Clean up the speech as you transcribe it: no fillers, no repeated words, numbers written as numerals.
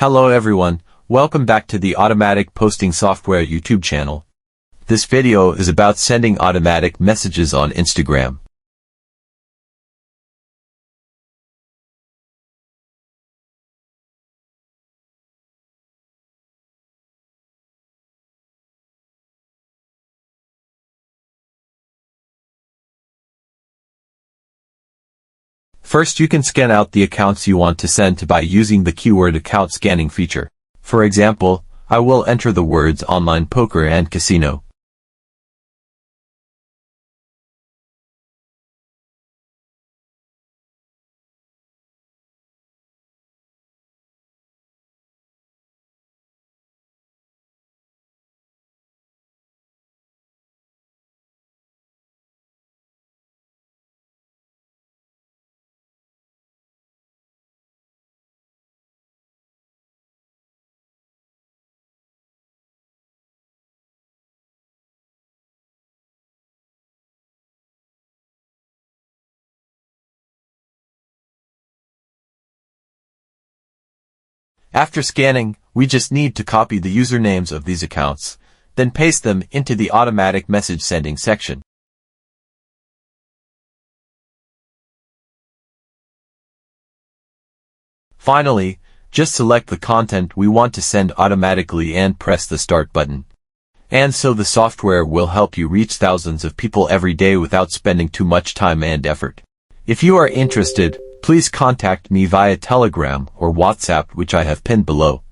Hello everyone, welcome back to the Automatic Posting Software YouTube channel. This video is about sending automatic messages on Instagram. First, you can scan out the accounts you want to send to by using the keyword account scanning feature. For example, I will enter the words online poker and casino. After scanning, we just need to copy the usernames of these accounts, then paste them into the automatic message sending section. Finally, just select the content we want to send automatically and press the start button. And so the software will help you reach thousands of people every day without spending too much time and effort. If you are interested, please contact me via Telegram or WhatsApp, which I have pinned below.